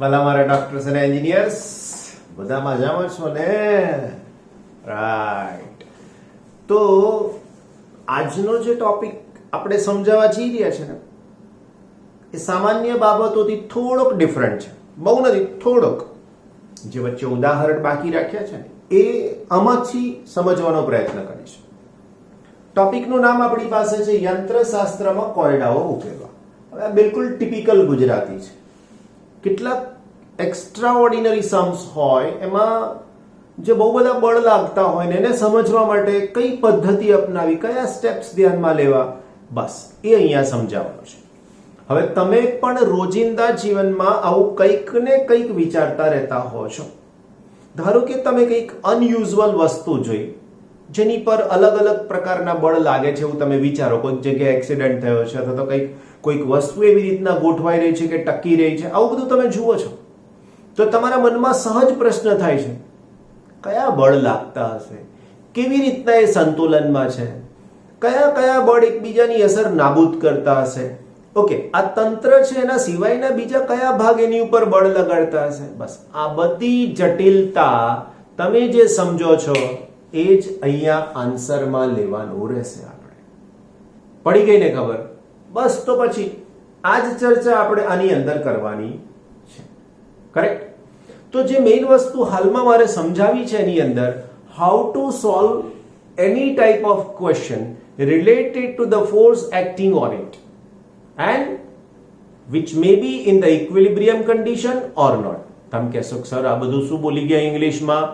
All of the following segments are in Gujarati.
ભલા મારા ડોક્ટર્સ અને એન્જિનિયર્સ બધા મજામાં છો ને? રાઈટ. તો આજનો જે ટોપિક આપણે સમજાવવા જઈ રહ્યા છે ને એ સામાન્ય બાબતોથી થોડોક ડિફરન્ટ છે. બહુ નથી, થોડોક. જે વચ્ચે ઉદાહરણ બાકી રાખ્યા છે ને એ આમાંથી સમજવાનો પ્રયત્ન કરીશું. ટોપિકનું નામ આપણી પાસે છે યંત્રશાસ્ત્રમાં કોયડાઓ ઉકેલવા. હવે આ બિલકુલ ટિપિકલ ગુજરાતી છે. કેટલાક એક્સ્ટ્રાઓર્ડિનરી सम्स હોય એમાં જે બહુ બધા બળ લાગતા હોય ને એને સમજવા માટે કઈ પદ્ધતિ અપનાવી, કયા સ્ટેપ્સ ધ્યાનમાં લેવા, બસ એ અહીંયા સમજાવવાનું છે. હવે તમે પણ રોજિંદા જીવનમાં આવું કંઈક ને કંઈક વિચારતા રહેતા હો છો. ધારો કે તમે કંઈક અનયુઝ્યુઅલ વસ્તુ જોઈ જેની પર અલગ અલગ પ્રકારના બળ લાગે છે એવું તમે વિચારો. કોઈક જગ્યાએ એક્સિડન્ટ થયો છે અથવા તો કોઈક વસ્તુ એવી રીતના ગોઠવાઈ રહી છે કે ટકી રહી છે, આવું બધું તમે જુઓ છો તો તમારા મનમાં સહજ પ્રશ્ન થાય છે કયા બળ લાગતા હશે, કેવી રીતના એ સંતુલનમાં છે, કયા કયા બળ એકબીજાની અસર નાબૂદ કરતા હશે. ઓકે, આ તંત્ર છે એના સિવાયના બીજા કયા ભાગ એની ઉપર બળ લગાડતા હશે. બસ આ બધી જટિલતા તમે જે સમજો છો એ જ અહીંયા આન્સરમાં લેવાનું રહેશે. આપણે પડી ગઈ ને ખબર? બસ તો પછી આ જ ચર્ચા આપણે આની અંદર કરવાની છે. કરેક્ટ? તો જે મેઇન વસ્તુ હાલમાં મારે સમજાવી છે એની અંદર how to solve any type of question related to the force acting on it and which may be in the equilibrium condition or not. તમે કહેશો સર આ બધું શું બોલી ગયા ઇંગ્લિશમાં?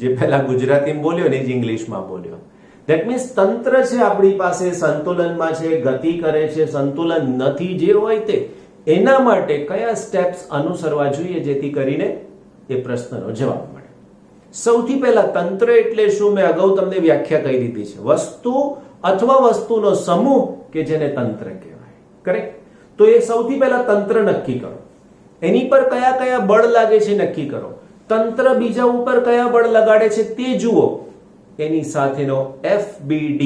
જે પહેલા ગુજરાતીમાં બોલ્યો ને જ ઇંગ્લિશમાં બોલ્યો. ધેટ મીન્સ તંત્ર છે આપણી પાસે સંતુલનમાં છે, ગતિ કરે છે, સંતુલન નથી જે હોય તે, એના માટે કયા સ્ટેપ્સ અનુસરવા જોઈએ જેથી કરીને એ પ્રશ્નનો જવાબ મળે. સૌથી પહેલા તંત્ર એટલે શું? મેં અગાઉ તમને વ્યાખ્યા કહી દીધી છે. વસ્તુ અથવા વસ્તુનો સમૂહ કે જેને તંત્ર કહેવાય. કરેક્ટ? તો એ સૌથી પહેલા તંત્ર નક્કી કરો. એની પર કયા કયા બળ લાગે છે નક્કી કરો. તંત્ર બીજા ઉપર કયા બળ લગાડે છે તે જુઓ. એની સાથેનો FBD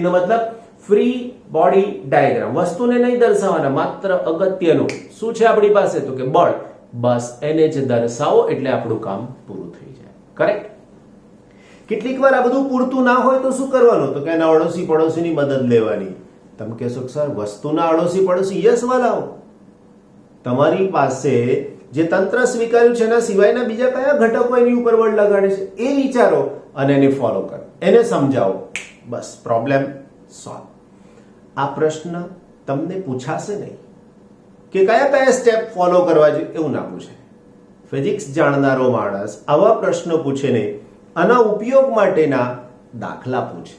નો મતલબ ફ્રી બોડી ડાયાગ્રામ. વસ્તુને નહીં દર્શાવવાના, માત્ર અગત્યનું શું છે આપણી પાસે તો કે બળ. બસ એને જ દર્શાવો એટલે આપણું કામ પૂરું થઈ જાય. કરેક્ટ? કેટલીક વાર આ બધું પૂરતું ના હોય તો શું કરવાનું? તો કે એના અડોશી પડોશીની મદદ લેવાની. તમે કહેશો સર વસ્તુના અડોશી પડોશી? યસ વાલાઓ, તમારી પાસે જે તંત્ર સ્વીકાર્યું છે એના સિવાયના બીજા કયા ઘટકો એની ઉપર બળ લગાડે છે એ વિચારો અને એને ફોલો કરો, એને સમજાવો. બસ પ્રોબ્લેમ સોલ્વ. આ પ્રશ્ન તમને પૂછાશે નહીં કે કયા કયા સ્ટેપ ફોલો કરવા જોઈએ, એવું ના પૂછે. ફિઝિક્સ જાણનારો માણસ આવા પ્રશ્નો પૂછે નહીં, આના ઉપયોગ માટેના દાખલા પૂછે.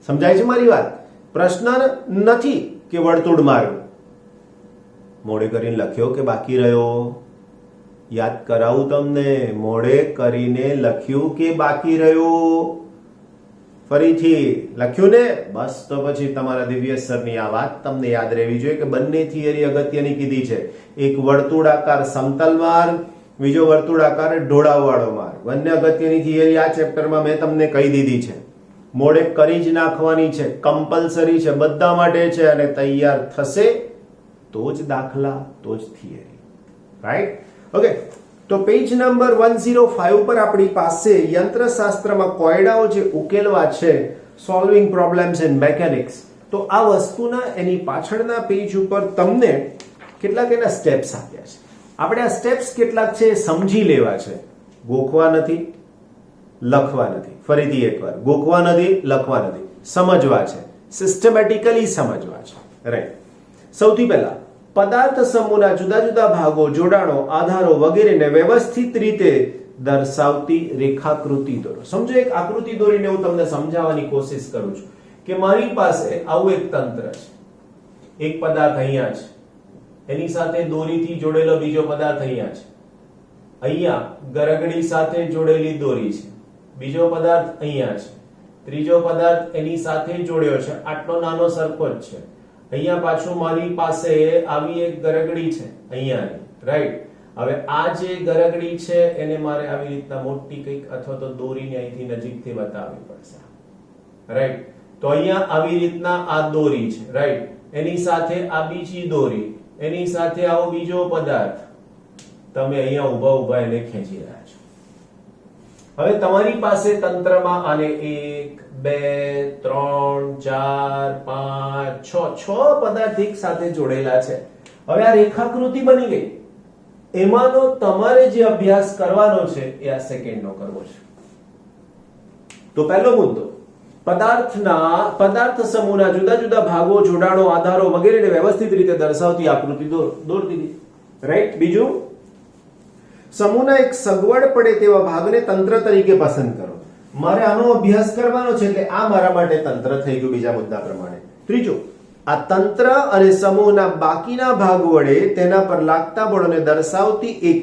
સમજાય છે મારી વાત? પ્રશ્ન નથી કે વર્તુળ માર્યું, મોડે કરીને લખ્યો કે બાકી રહ્યો? યાદ કરાવું તમને, મોડે કરીને લખ્યું કે બાકી રહ્યું? ફરીથી લખ્યું ને? બસ તો પછી તમારા દિવ્ય સરની આ વાત તમને યાદ રહેવી જોઈએ કે બંને થિયરી અગત્યની કીધી છે. એક વર્તુળાકાર સમતલ માર્ગ, બીજો વર્તુળાકાર ઢોળાવવાળો માર્ગ. બંને અગત્યની થિયરી આ ચેપ્ટરમાં મેં તમને કહી દીધી છે. મોડે કરી જ નાખવાની છે, કમ્પલસરી છે, બધા માટે છે અને તૈયાર થશે તો જ દાખલા, તો જ થિયરી. રાઈટ? ઓકે, તો પેજ નંબર 105 પર આપણી પાસે યંત્રશાસ્ત્રમાં કોયડાઓ જે ઉકેલવા છે, સોલ્વિંગ પ્રોબ્લેમ્સ ઇન મેકેનિક્સ. તો આ વસ્તુના એની પાછળના પેજ ઉપર તમને કેટલાક એના સ્ટેપ્સ આપ્યા છે. આપણે આ સ્ટેપ્સ કેટલાક છે સમજી લેવા છે. ગોખવા નથી, લખવા નથી. ફરીથી એકવાર, ગોખવા નથી, લખવા નથી, સમજવા છે, સિસ્ટમેટિકલી સમજવા છે. રાઈટ? સૌથી પહેલા પદાર્થ સમૂહના જુદા જુદા ભાગો, જોડાણો, આધારો વગેરેને વ્યવસ્થિત રીતે દર્શાવતી રેખાકૃતિ દોરો. સમજો, એક આકૃતિ દોરીને હું તમને સમજાવવાની કોશિશ કરું છું કે મારી પાસે આવું એક તંત્ર છે. એક પદાર્થ અહીંયા છે, એની સાથે દોરીથી જોડેલો બીજો પદાર્થ અહીંયા છે, અહીંયા ગરગડી સાથે જોડેલી દોરી છે, બીજો પદાર્થ અહીંયા છે, ત્રીજો પદાર્થ એની સાથે જોડ્યો છે, આટલો નાનો સરખો જ છે. અહીંયા પાછું મારી પાસે આવી એક ગરગડી છે અહીંયાની. રાઈટ? હવે આ જે ગરગડી છે એને મારે આવી રીતના મોટી કંઈક અથવા તો દોરીને અહીંથી નજીકથી બતાવવી પડશે. રાઈટ? તો અહીંયા આવી રીતના આ દોરી છે. રાઈટ? એની સાથે આ બીજી દોરી, એની સાથે આવો બીજો પદાર્થ, તમે અહીંયા ઊભા ઊભા એને ખેંચી રહ્યા છો. હવે તમારી પાસે તંત્રમાં આને 1 2 3 4 5 6 પદાર્થ એક સાથે જોડેલા છે. હવે આ રેખાકૃતિ બની ગઈ. એમાંનો તમારે જે અભ્યાસ કરવાનો છે એ આ સેકન્ડનો કરવો છે. તો પહેલો મુદ્દો, પદાર્થ સમૂહના જુદા જુદા ભાગો, જોડાણો, આધારો વગેરેને વ્યવસ્થિત રીતે દર્શાવતી આકૃતિ દોર દીધી. રાઈટ. બીજું, સમૂહના એક સગવડ પડે તેવા ભાગને તંત્ર તરીકે પસંદ કરો. મારે આનો અભ્યાસ કરવાનો છે એટલે આ મારા માટે તંત્ર થઈ ગયું બીજા મુદ્દા પ્રમાણે. ત્રીજું, આ તંત્ર અને સમૂહના બાકીના ભાગ વડે તેના પર લાગતા બળોને દર્શાવતી એક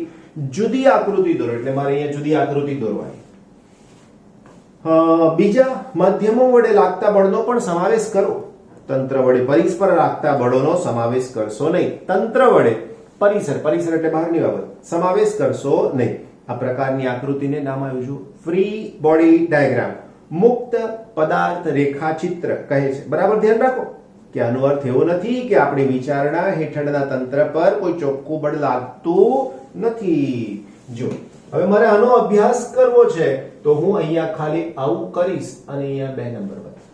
જુદી આકૃતિ દોરો. એટલે મારે અહીંયા જુદી આકૃતિ દોરવાની. બીજા, માધ્યમો વડે લાગતા બળનો પણ સમાવેશ કરો. તંત્ર વડે પરસ્પર લાગતા બળોનો સમાવેશ કરશો નહીં. તંત્ર વડે પરિસર એટલે બહારની બાબત સમાવેશ કરશો નહીં. આ પ્રકારની આકૃતિને નામ આવ્યું છે ફ્રી બોડી ડાયાગ્રામ, મુક્ત પદાર્થ રેખાચિત્ર કહે છે. બરાબર ધ્યાન રાખો કે આનો અર્થ એવો નથી કે આપણી વિચારણા હેઠળના તંત્ર પર કોઈ ચોખ્ખું બળ લાગતું નથી. જો હવે મારે આનો અભ્યાસ કરવો છે તો હું અહીંયા ખાલી આવું કરીશ અને અહીંયા 2 નંબર બતાવીશ.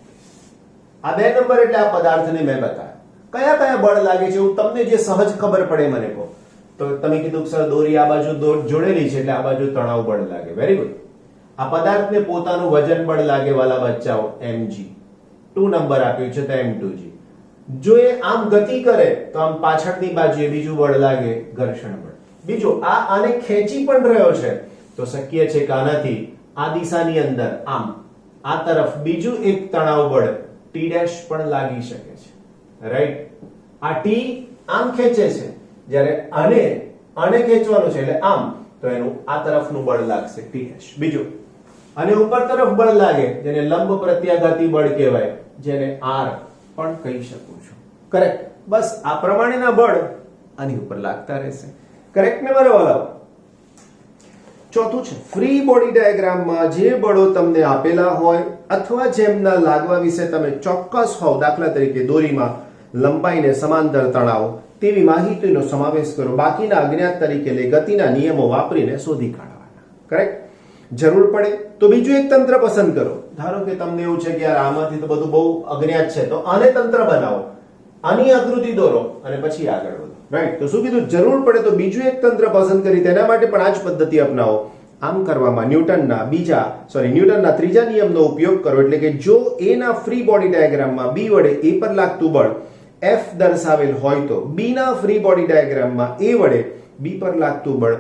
આ 2 નંબર એટલે આ પદાર્થને મેં બતાવ્યો. કયા કયા બળ લાગે છે એવું તમને જે સહજ ખબર પડે મને કહો. તો તમે કીધું સર દોરી આ બાજુ જોડેલી છે એટલે આ બાજુ તણાવ બળ લાગે. Very good. આ પદાર્થને પોતાનું વજન બળ લાગે વાલા બચ્ચાઓ, mg. 2 નંબર આપ્યું છે તો m2g. જો એ આમ ગતિ કરે તો આમ પાછળની બાજુએ બીજું બળ લાગે, ઘર્ષણ બળ. બીજું, આને ખેંચી પણ રહ્યો છે તો શક્ય છે કે આનાથી આ દિશાની અંદર આમ આ તરફ બીજું એક તણાવ બળ t' પણ લાગી શકે છે. રાઈટ. આ t આમ ખેંચે છે, જ્યારે આને ખેંચવાનું છે એટલે આમ, તો એનું આ તરફનું બળ લાગશે t'. બીજું, અને ઉપર તરફ બળ લાગે જેને લંબ પ્રત્યાઘાતી બળ કહેવાય, જેને r પણ કહી શકું છું. કરેક્ટ. બસ આ પ્રમાણેના બળ આની ઉપર લાગતા રહેશે. કરેક્ટ ને મારો વાલાઓ? ચોથું છે, ફ્રી બોડી ડાયાગ્રામમાં જે બળો તમને આપેલા હોય અથવા જેમના લાગવા વિશે તમે ચોક્કસ હોવ, દાખલા તરીકે દોરીમાં લંબાઈને સમાંતર તણાવ, તેવી માહિતીનો સમાવેશ કરો. બાકીના અજ્ઞાત તરીકે લઈ ગતિના નિયમો વાપરીને શોધી કાઢવાના. કરેક્ટ. જરૂર પડે તો બીજું એક તંત્ર પસંદ કરો. ધારો કે તમને એવું છે કે યાર આમાંથી તો બધું બહુ અજ્ઞાત છે, તો આને તંત્ર બનાવો, આની આકૃતિ દોરો અને પછી આગળ વધો. રાઈટ. તો શું કીધું? જરૂર પડે તો બીજું એક તંત્ર પસંદ કરી તેના માટે પણ આ જ પદ્ધતિ અપનાવો. આમ કરવામાં ન્યૂટનના ત્રીજા નિયમનો ઉપયોગ કરો. એટલે કે જો A ના ફ્રી બોડી ડાયાગ્રામમાં B વડે A પર લાગતું બળ F દર્શાવેલ હોય તો B ના ફ્રી બોડી ડાયાગ્રામમાં A વડે B પર લાગતું બળ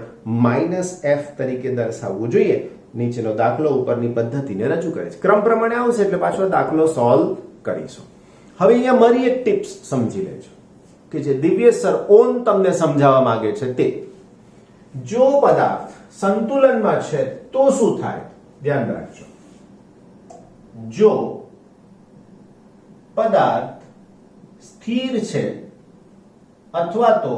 -F તરીકે દર્શાવવું જોઈએ. નીચેનો દાખલો ઉપરની પદ્ધતિને રજૂ કરે છે. ક્રમ પ્રમાણે આવશે એટલે પાછો દાખલો સોલ્વ કરીશું. હવે અહીંયા મારી એક ટિપ્સ સમજી લેજો કે જે દિવ્યેશ સર ઓન તમને સમજાવવા માંગે છે તે. જો પદાર્થ સંતુલનમાં છે તો શું થાય? ધ્યાન રાખજો. જો પદાર્થ સ્થિર છે અથવા તો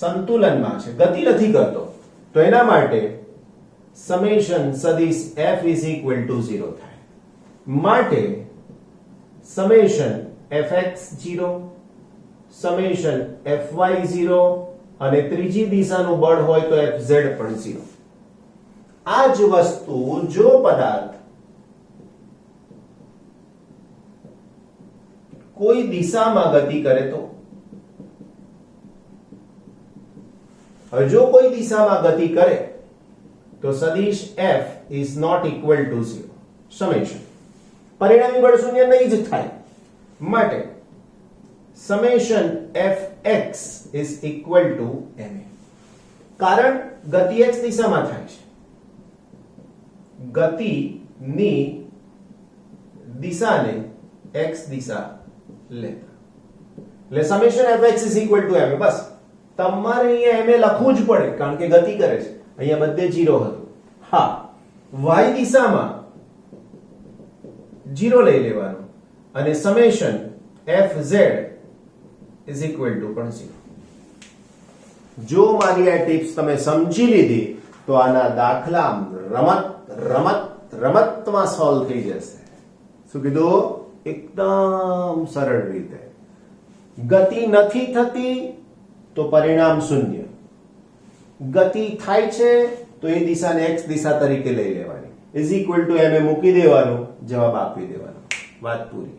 સંતુલનમાં છે, ગતિ નથી કરતો, તો એના માટે સમેશન સદિશ f = 0 થાય. માટે સમેશન fx0, સમેશન fy0 અને ત્રીજી દિશાનું બળ હોય તો fz પણ 0. આ જ વસ્તુ જો પદાર્થ કોઈ દિશામાં ગતિ કરે તો, હવે જો કોઈ દિશામાં ગતિ કરે તો સદિશ f is not equal to 0. Summation પરિણામી બળ શૂન્ય નહીં જ થાય. માટે summation fx is equal to ma. કારણ ગતિ x દિશામાં થાય છે, ગતિની દિશાને x દિશા લેતા, એટલે summation fx is equal to ma. બસ તમારે અહીંયા ma લખવું જ પડે કારણ કે ગતિ કરે છે. અહીંયા બધે 0 હતું. હા, y દિશામાં 0 લઈ લેવાનું અને summation fz is equal to પણ 0. જો મારી આ ટિપ્સ તમે સમજી લીધી તો આના દાખલા રમતમાં સોલ્વ થઈ જશે. શું કીધું? એકદમ સરળ રીતે. ગતિ નથી થતી તો પરિણામ 0. ગતિ થાય છે તો એ દિશાને x દિશા તરીકે લઈ લેવાની, ઇઝ ઇક્વલ ટુ m એ મૂકી દેવાનું, જવાબ આપી દેવાનો. વાત પૂરી.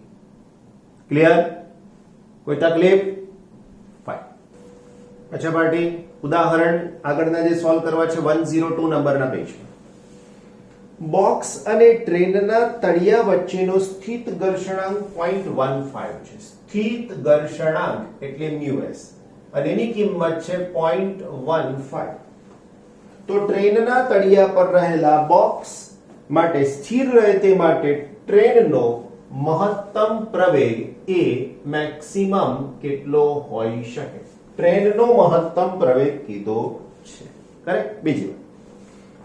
ક્લિયર? કોઈ તકલીફ? ફાઇન. અચ્છા પાર્ટી, ઉદાહરણ આગળના જે સોલ્વ કરવા છે 102 નંબરના પેજમાં. બોક્સ અને ટ્રેનના તળિયા વચ્ચેનો સ્થિત ઘર્ષણાંક 0.15 છે. સ્થિત ઘર્ષણાંક એટલે મ્યુએસ અને એની કિંમત છે 0.15. તો ટ્રેનના તળિયા પર રહેલા બોક્સ માટે સ્થિર રહે તે માટે ટ્રેનનો મહત્તમ પ્રવેગ એ મેક્સિમમ કેટલો હોઈ શકે? ટ્રેનનો મહત્તમ પ્રવેગ કીધો છે. કરેક્ટ? બીજી વાત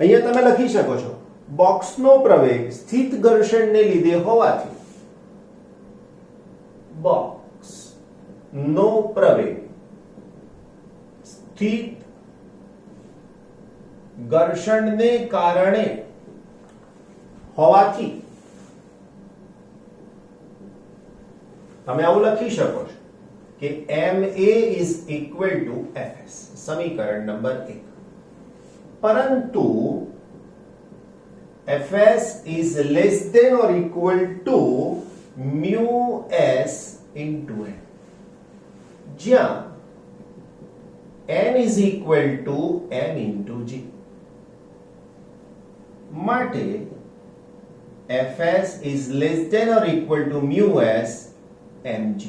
અહીંયા તમે લખી શકો છો, બોક્સનો પ્રવેગ સ્થિત ઘર્ષણને લીધે હોવાથી બોક્સ નો પ્રવેગ સ્થિત ઘર્ષણને કારણે હોવાથી તમે આવું લખી શકો છો કે ma is equal to fs. સમીકરણ નંબર 1. પરંતુ fs is less than or equal to mu s into n, જ્યાં n is equal to m into g. માટે fs is less than or equal to mu s mg.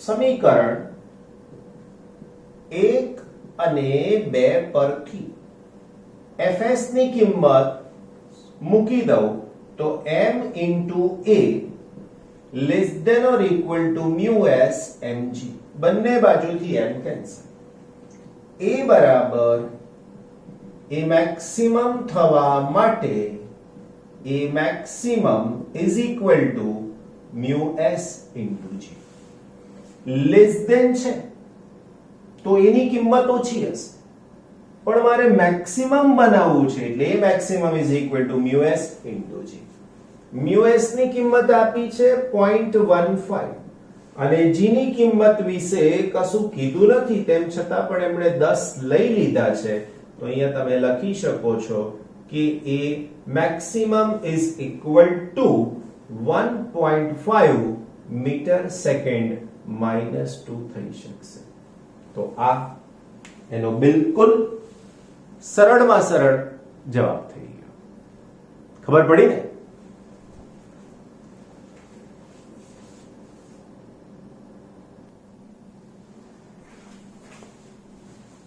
સમીકરણ 1 અને 2 પરથી fs ની કિંમત મૂકી દઉં તો m into a less than or equal to mu s mg. બંને બાજુથી m કેન્સલ. a બરાબર a maximum થવા માટે a maximum is equal to mu s into g. Less than છે તો એની કિંમત ઓછી હશે, પણ મારે મેક્સિમમ બનાવવું છે એટલે એ maximum is equal to mu s into g. mu s ની કિંમત આપી છે 0.15 અને g ની કિંમત વિશે કશું કીધું નથી, તેમ છતાં પણ એમણે 10 લઈ લીધા છે. તો અહીંયા તમે લખી શકો છો કે એ maximum is equal to 1.5 metre second -2 થઈ શકશે. તો આ એનો બિલકુલ સરળમાં સરળ જવાબ થઈ ગયો. ખબર પડી ને?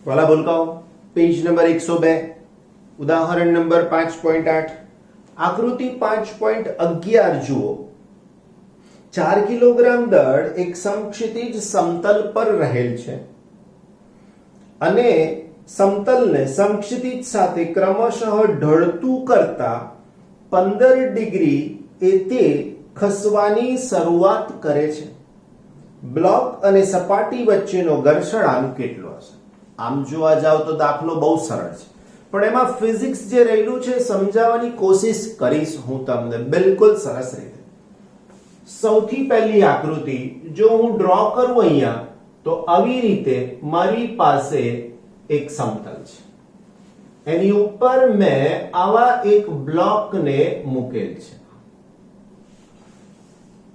વાલા બોલકાઓ, પેજ નંબર 102, ઉદાહરણ નંબર 5.8. આકૃતિ 5.11 જુઓ. 4 કિલોગ્રામ દળ એક સમક્ષિતિજ સમતલ પર રહેલ છે અને સમતલને સમક્ષિતિજ સાથે ક્રમશઃ ઢળતું કરતા 15 ડિગ્રી એ તે ખસવાની શરૂઆત કરે છે. બ્લોક અને સપાટી વચ્ચેનો ઘર્ષણાંક કેટલો હશે? આમ જોવા જાવ તો દાખલો બહુ સરળ છે, પણ એમાં ફિઝિક્સ જે રહેલું છે સમજાવવાની કોશિશ કરીશ હું તમને બિલકુલ સરસ રીતે. સૌથી પહેલી આકૃતિ જો હું ડ્રો કરું અહીંયા, તો આવી રીતે મારી પાસે એક સમતલ છે, એની ઉપર મેં આવા એક બ્લોકને મૂકેલ છે.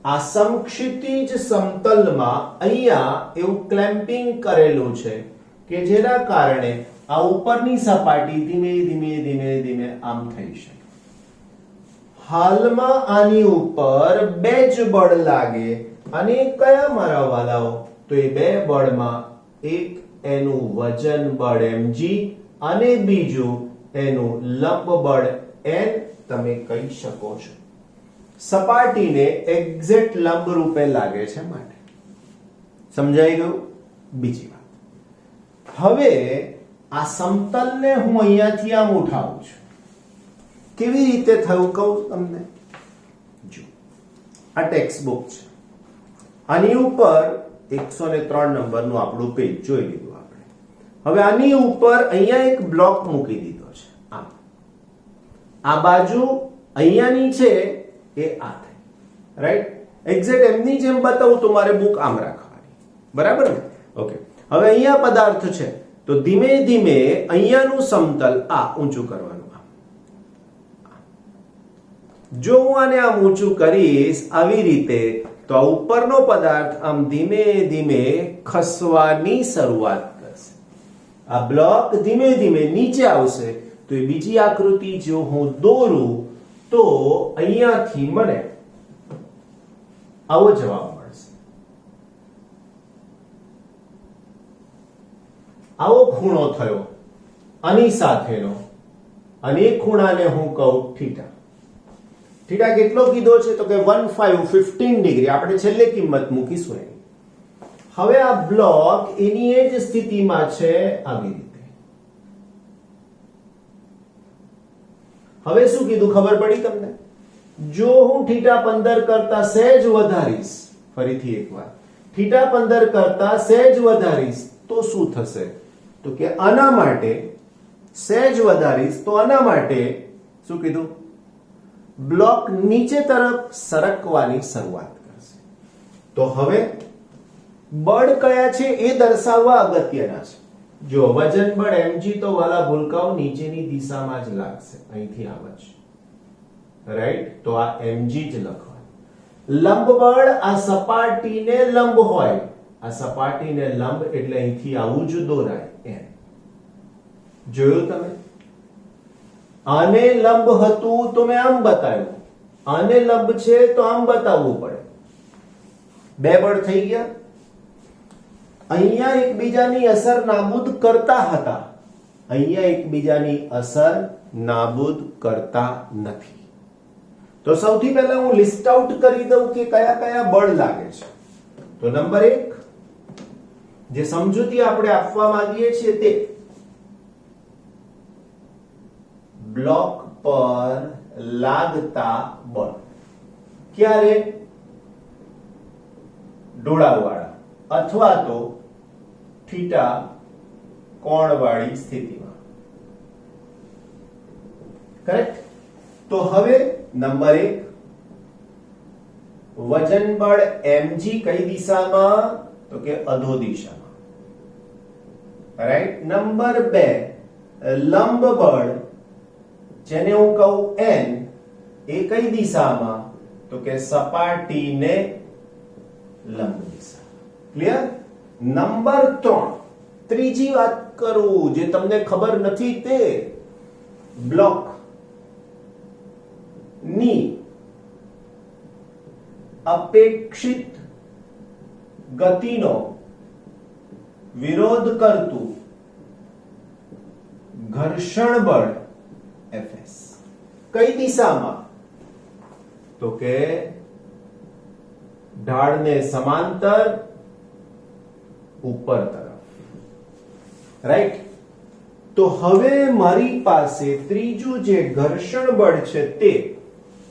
આ સમક્ષિતિજ સમતલમાં અહીંયા એવું ક્લેમ્પિંગ કરેલું છે કે જેના કારણે આ ઉપરની સપાટી ધીમે ધીમે ધીમે ધીમે આમ થઈ શકે. હાલમાં આની ઉપર 2 જ બળ લાગે અને કયા મારા વાલાઓ? તો એ 2 બળમાં એક એનું વજન બળ mg અને બીજું એનું લંબ બળ n તમે કહી શકો છો. સપાટીને એક્ઝેક્ટ લંબ રૂપે લાગે છે માટે. સમજાઈ ગયું? બીજી વાત, હવે આ સમતલને હું અહીંયાથી આમ ઉઠાવું છું. કેવી રીતે થયું કહું તમને. જો આ ટેક્સ્ટ બુક છે, આની ઉપર 103 નંબરનું આપણું પેજ જોઈ લીધું આપણે. હવે આની ઉપર અહીંયા એક બ્લોક મૂકી દીધો છે. આમ આ બાજુ અહીંયાની છે એ આ થઈ, રાઈટ? એક્ઝેક્ટ એમની જેમ બતાવું તો મારે બુક આમ રાખવાની, બરાબર ને? ઓકે, હવે અહીંયા પદાર્થ છે તો ધીમે ધીમે અહીંયાનું સમતલ આ ઊંચું કરવાનું. જો હું આને આમ ઊંચું કરીશ આવી રીતે તો આ ઉપરનો પદાર્થ આમ ધીમે ધીમે ખસવાની શરૂઆત કરશે. આ બ્લોક ધીમે ધીમે નીચે આવશે તો એ બીજી આકૃતિ જો હું દોરું તો અહીંયાથી મને આવો જવાબ મળશે. આવો ખૂણો થયો આની સાથેનો અને એ ખૂણાને હું કહું થીટા. થીટા કેટલો કીધો છે તો કે 15 ડિગ્રી. આપણે છેલ્લે કિંમત મૂકીશું એની. હવે આ બ્લોક એની એ જ સ્થિતિમાં છે આવી રીતે. હવે શું કીધું ખબર પડી તમને? જો હું θ 15 કરતા સહેજ વધારીશ, ફરીથી એકવાર θ 15 કરતા સહેજ વધારીશ તો શું થશે? તો કે આના માટે સહેજ વધારીશ તો આના માટે શું કીધું? બ્લોક નીચે તરફ સરકવાની શરૂઆત કરશે. તો હવે બળ કયા છે એ દર્શાવવા અગત્યના છે. જો વજન બળ mg તો વાલા ભૂલકાઓ નીચેની દિશામાં જ લાગશે, અહીંથી આમ જ, રાઈટ? તો આ mg જ લખવાનું. લંબ બળ આ સપાટીને લંબ હોય, આ સપાટીને લંબ એટલે અહીંથી આવું જ દોરાય એમ. જોયું તમે? આને લંબ હતું તો મેં આમ બતાવ્યું, આને લંબ છે તો આમ બતાવવું પડે. બે બળ થઈ ગયા. અહીંયા એકબીજાની અસર નાબૂદ કરતા હતા, અહીંયા એકબીજાની અસર નાબૂદ કરતા નથી. તો સૌથી પહેલા હું લિસ્ટ આઉટ કરી દઉં કે કયા કયા બળ લાગે છે. તો નંબર 1 જે સમજૂતી આપણે આપવા માંગીએ છીએ તે બ્લોક પર લાગતા બળ. ક્યારે? ઢોળાવવાળા અથવા તો થીટા કોણવાળી સ્થિતિમાં. કરેક્ટ? તો હવે નંબર 1 વજન બળ mg કઈ દિશામાં? તો કે અધો દિશામાં, રાઈટ? નંબર 2 લંબ બળ જેને હું કહું n એ કઈ દિશામાં? તો કે સપાટીને લંબ દિશા. ક્લિયર? નંબર 3 ત્રીજી વાત કરું જે તમને ખબર નથી તે બ્લોક ની અપેક્ષિત ગતિનો વિરોધ કરતું ઘર્ષણ બળ Fs કઈ દિશામાં? તો કે ઢાળને સમાંતર ઉપર તરફ, રાઈટ? તો હવે મારી પાસે ત્રીજું જે ઘર્ષણ બળ છે તે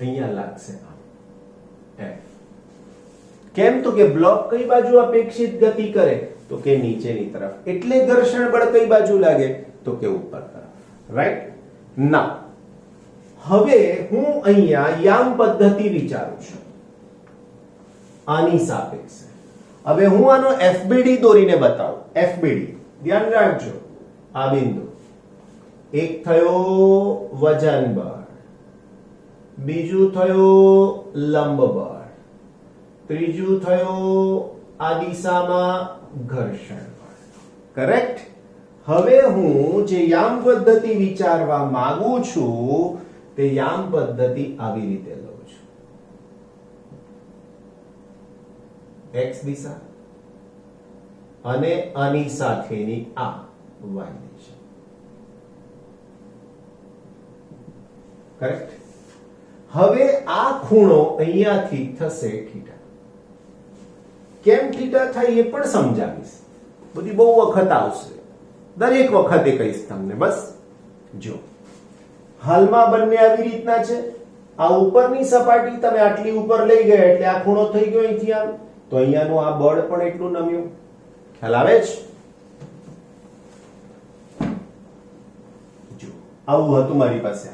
અહીંયા લાગશે, F. કેમ? તો કે બ્લોક કઈ બાજુ અપેક્ષિત ગતિ કરે? તો કે નીચેની તરફ. એટલે ઘર્ષણ બળ કઈ બાજુ લાગે? તો કે ઉપર તરફ, રાઈટ? ના, હવે હું અહીંયા યામ પદ્ધતિ વિચારું છું આની સાપેક્ષે. હવે હું આનો FBD દોરીને બતાવું. FBD ધ્યાન રાખજો. આ બિંદુ એક થયો વજન બળ, બીજું થયો લંબ બળ, ત્રીજું થયો આ દિશામાં ઘર્ષણ બળ. કરેક્ટ? હવે હું જે યામ પદ્ધતિ વિચારવા માંગુ છું તે યામ પદ્ધતિ આવી રીતે લઉં છું. x દિશા અને આની સાથેની આ y દિશા. કરેક્ટ? હવે આ ખૂણો અહીંયાથી થશે થીટા. કેમ થીટા થાય એ પણ સમજાવીશ. બધી બહુ વખત આવશે, દરેક વખતે કહીશ તમને. બસ જો હાલમાં બંને આવી રીતના છે. આ ઉપરની સપાટી તમે આટલી ઉપર લઈ ગયા એટલે આ ખૂણો થઈ ગયો અહીંથી આમ, તો અહીંયાનું આ બળ પણ એટલું નમ્યું. ખ્યાલ આવે છે? જો આવું હતું મારી પાસે,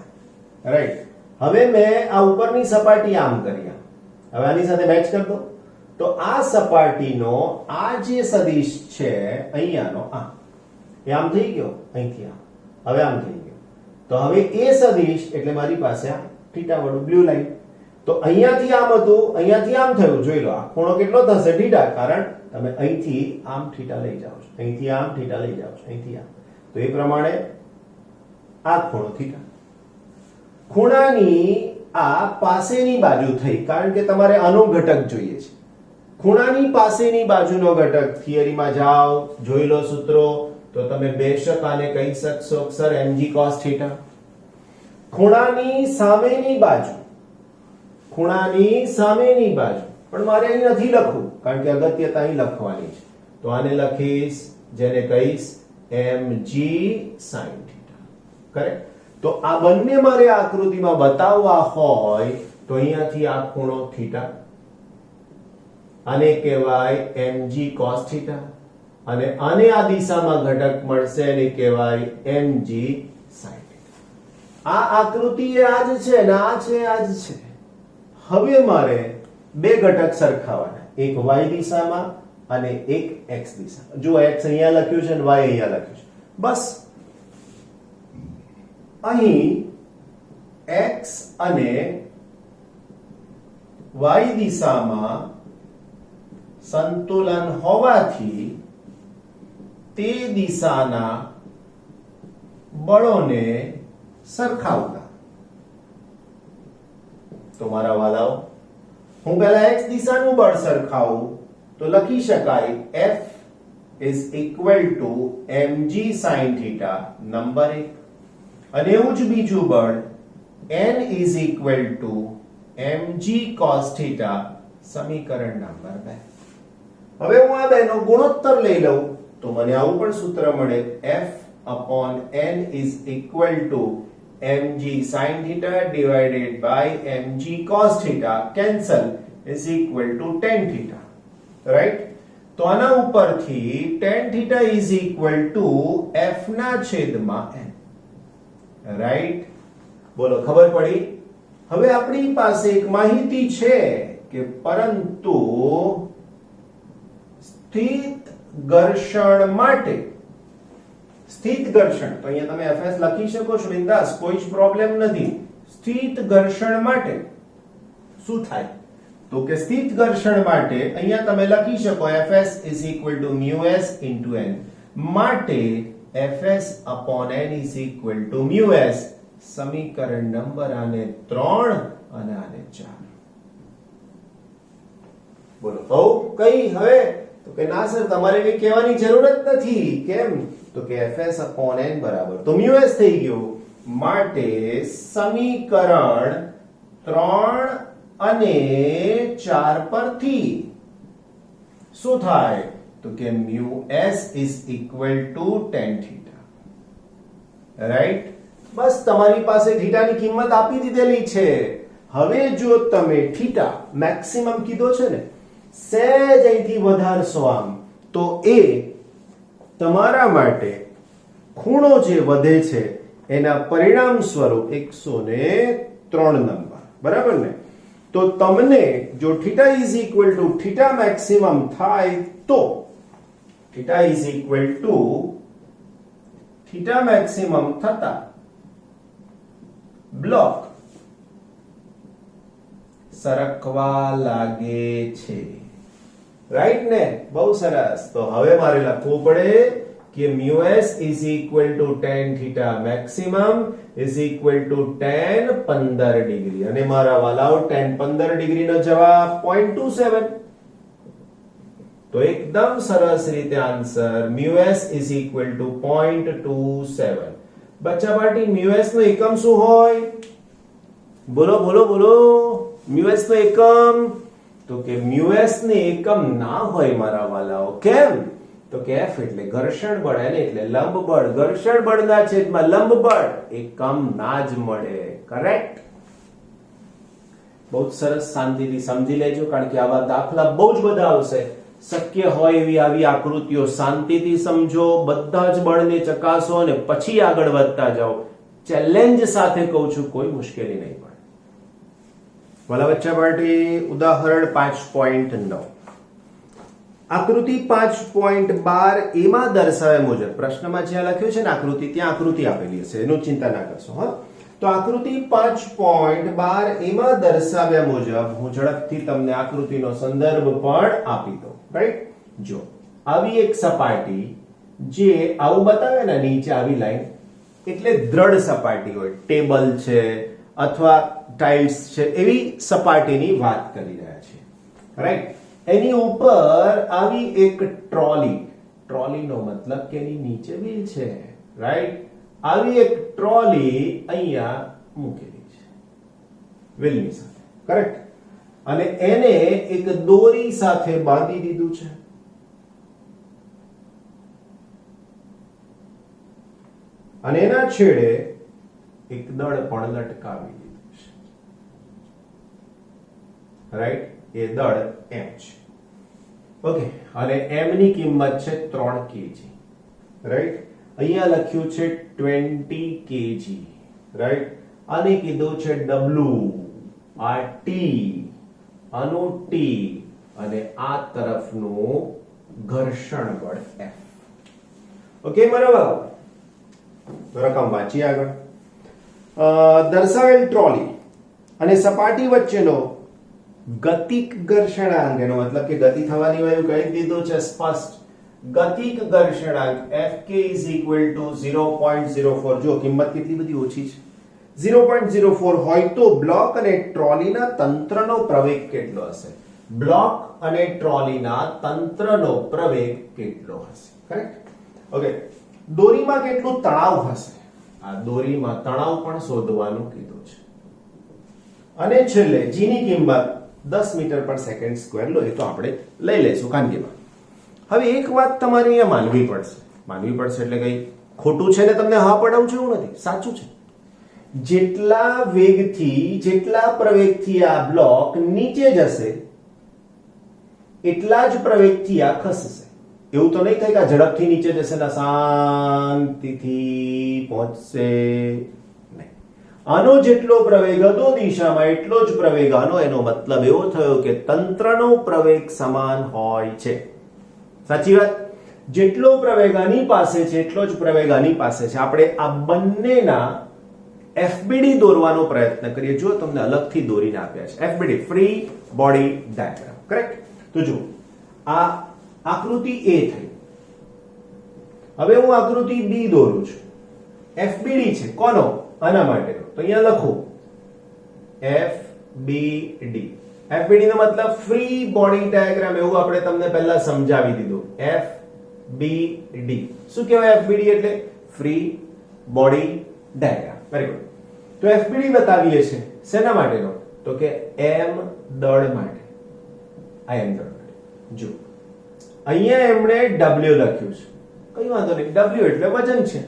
રાઈટ? હવે મેં આ ઉપરની સપાટી આમ કરી, હવે આની સાથે મેચ કરી દો તો આ સપાટીનો આ જે સદિશ છે અહીંયાનો આ એ આમ થઈ ગયો, અહીંથી આમ, હવે આમ થઈ ગયો. તો હવે એ સદિશ એટલે મારી પાસે આ થીટા વાળું બ્લુ લાઈન. તો અહીંયાથી આમ હતું, અહીંયાથી આમ થયું. જોઈ લો આ ખૂણો કેટલો થશે થીટા, કારણ તમે અહીંથી આમ થીટા લઈ જાઓ છો, અહીંથી આમ થીટા લઈ જાઓ છો, અહીંથી આમ. તો એ પ્રમાણે આ ખૂણો થીટા. ખૂણાની આ પાસેની બાજુ થઈ, કારણ કે તમારે આનો ઘટક જોઈએ છે. ખૂણાની પાસેની બાજુનો ઘટક થિયરીમાં જાઓ, જોઈ લો સૂત્રો, તો તમે બેશક આને કહી શકશો સર mg cos θ. ખૂણાની સામેની બાજુ, ખૂણાની સામેની બાજુ, પણ મારે અહીં નથી લખવું કારણ કે અગત્યતા અહીં લખવાની છે. તો આને લખીશ, જેને કહીશ mg sin θ. કરેક્ટ? તો આ બંને મારે આકૃતિમાં બતાવવા હોય તો અહીંયાથી આ ખૂણો થીટા, આને કહેવાય mg cos θ, અને આને આ દિશામાં ઘટક મળશે એને કહેવાય mg sin θ. આ આકૃતિ આ જ છે ને આ છે, આ જ છે. હવે મારે બે ઘટક સરખાવવાના, એક y દિશામાં અને એક x દિશામાં. જો x અહીંયા લખ્યું છે અને y અહીંયા લખ્યું છે. બસ અહીં x અને y દિશામાં સંતુલન હોવાથી તે દિશાના બળોને સરખાવતા. તો મારા વાલાઓ, હું પહેલા x દિશાનું બળ સરખાવું તો લખી શકાય F is equal to mg sin θ number 1, અને એવું જ બીજું બળ n is equal to mg cos θ સમીકરણ નંબર 2. હવે હું આ બેનો ગુણોત્તર લઈ લઉં તો મને આવું પણ સૂત્ર મળે, F upon n is equal to mg sin θ divided by mg cos θ cancel is equal to tan θ. right? તો આના ઉપરથી tan θ is equal to f ના છેદમાં n. રાઈટ? બોલો, ખબર પડી? હવે આપણી પાસે એક માહિતી છે કે પરંતુ સ્થિત ઘર્ષણ માટે, સ્થિત ઘર્ષણ, તો અહીંયા તમે fs લખી શકો છો બિંદાસ, કોઈ જ પ્રોબ્લેમ નથી. સ્થિત ઘર્ષણ માટે શું થાય? તો કે સ્થિત ઘર્ષણ માટે અહીંયા તમે લખી શકો fs is equal to μs into n. માટે fs upon n is equal to μs. સમીકરણ નંબર આને 3 અને આને 4. બોલો, કઈ હવે? તો કે ના સર, તમારે કઈ કહેવાની જરૂર જ નથી. કેમ? તો કે fs upon n બરાબર તો μs થઈ ગયું. માટે સમીકરણ 3 અને 4 પરથી શું થાય? તો કે μs is equal to tan θ. Right? બસ તમારી પાસે થીટાની કિંમત આપી દીધેલી છે. હવે જો તમે થીટા મેક્સિમમ કીધો છે ને, સહેજ અહીંથી વધારશો આમ, તો એ તમારા માટે ખૂણો જે વધે છે એના પરિણામ સ્વરૂપ 103 નંબર. બરાબર ને? તો તમને જો theta is equal two theta maximum થાય તો theta is equal two theta maximum થતા બ્લોક સરકવા લાગે છે. રાઈટ ને? બહુ સરસ. તો હવે મારે લખવું પડે કે μs is equal to tan theta maximum is equal to tan 15 degree. અને મારા વાલાઓ tan 15 ડિગ્રી નો જવાબ 0.27. તો એકદમ સરસ રીતે answer μs is equal to 0.27. બચ્ચા પાર્ટી, μs નો એકમ શું હોય? બોલો બોલો બોલો. μs નો એકમ, તો કે μs ને એકમ ના હોય મારા વાલાઓ. કેમ? તો કે F એટલે ઘર્ષણ બળ, એને એટલે લંબ બળ. ઘર્ષણ બળના છેદમાં લંબ બળ, એકમ ના જ મળે. કરેક્ટ? બહુ સરસ. શાંતિથી સમજી લેજો, કારણ કે આવા દાખલા બહુ જ બધા આવશે. શક્ય હોય એવી આવી આકૃતિઓ શાંતિથી સમજો, બધા જ બળને ચકાસો અને પછી આગળ વધતા જાઓ. ચેલેન્જ સાથે કહું છું, કોઈ મુશ્કેલી નહીં પડે. ભલા બચ્ચા પાર્ટી, ઉદાહરણ 5.9. આકૃતિ 5.12 એમાં દર્શાવ્યા મુજબ પ્રશ્નમાં જ્યાં લખ્યું છે ને આકૃતિ, ત્યાં આકૃતિ આપેલી હશે, એનું ચિંતા ના કરશો. હા, તો આકૃતિ 5.12 એમાં દર્શાવ્યા મુજબ હું ઝડપથી તમને આકૃતિનો સંદર્ભ પણ આપી દઉં. રાઈટ, જો આવી એક સપાટી જે આવું બતાવે ને, નીચે આવી લાઈન, એટલે દ્રઢ સપાટી હોય, ટેબલ છે અથવા ટાઇલ્સ છે, એવી સપાટીની વાત કરી રહ્યા છે. રાઈટ, એની ઉપર આવી એક ટ્રોલી, ટ્રોલીનો મતલબ કે એની નીચે વ્હીલ છે. રાઈટ, આવી એક ટ્રોલી અહીંયા મૂકેલી છે વ્હીલની સાથે. કરેક્ટ, અને એને એક દોરી સાથે બાંધી દીધું છે. અને એના છેડે એક દળ પણ લટકાવી દીધું છે. રાઈટ, એ દળ m છે. ઓકે, અને m ની કિંમત છે 3 kg. રાઈટ, અહીંયા લખ્યું છે 20 kg. રાઈટ, આને કીધું છે w, આ t, આનું t, અને આ તરફનું ઘર્ષણ બળ f. ઓકે, બરાબર. રકમ વાંચી આગળ. દર્શાવેલ ટ્રોલી અને સપાટી વચ્ચેનો ગતિક ઘર્ષણાંક, એનો મતલબ કે ગતિ થવાની હોય એવું કહી દીધું છે સ્પષ્ટ. ગતિક ઘર્ષણાંક Fk is equal to 0.04. જો કિંમત કેટલી બધી ઓછી છે, 0.04 હોય તો બ્લોક અને ટ્રોલીના તંત્રનો પ્રવેગ કેટલો હશે? બ્લોક અને ટ્રોલીના તંત્રનો પ્રવેગ કેટલો હશે? કરેક્ટ. ઓકે, દોરીમાં કેટલું તણાવ હશે? આ દોરીમાં તણાવ પણ શોધવાનું કીધું છે. અને છેલ્લે g ની કિંમત 10 મીટર પર સેકન્ડ સ્ક્વેર લો, એ તો આપણે લઈ લઈશું કાનગીમાં. હવે એક વાત તમારે અહીંયા માનવી પડશે. માનવી પડશે એટલે કઈ ખોટું છે ને તમને હા પડાવું છું એવું નથી, સાચું છે. જેટલા વેગથી, જેટલા પ્રવેગથી આ બ્લોક નીચે જશે એટલા જ પ્રવેગથી આ ખસશે. એવું તો નહીં થાય કે આ ઝડપથી નીચે જશે ને શાંતિથી પહોંચશે નહીં. આનો જેટલો પ્રવેગ હતો દિશામાં એટલો જ પ્રવેગ આનો. એનો મતલબ એવો થયો કે તંત્રનો પ્રવેગ સમાન હોય છે. સાચી વાત. જેટલો પ્રવેગ આની પાસે છે એટલો જ પ્રવેગ આની પાસે છે. આપણે આ બંનેના FBD દોરવાનો પ્રયત્ન કરીએ. જો તમને અલગથી દોરીને આપ્યા છે FBD, free body diagram. Correct. તો જો આ આકૃતિ A થઈ. હવે હું આકૃતિ B દોરું છું. FBD છે કોનો? આના માટેનો. તો અહીંયા લખું FBD. FBD નો મતલબ ફ્રી બોડી ડાયાગ્રામ, એવું આપણે તમને પહેલા સમજાવી દીધું. FBD શું કહેવાય? FBD એટલે free body diagram. Very good. તો FBD બતાવીએ છે શેના માટેનો? તો કે m દળ માટે. આ m દળ માટે. જો અહીંયા એમણે w લખ્યું છે, કઈ વાંધો નહીં, w એટલે વજન છે.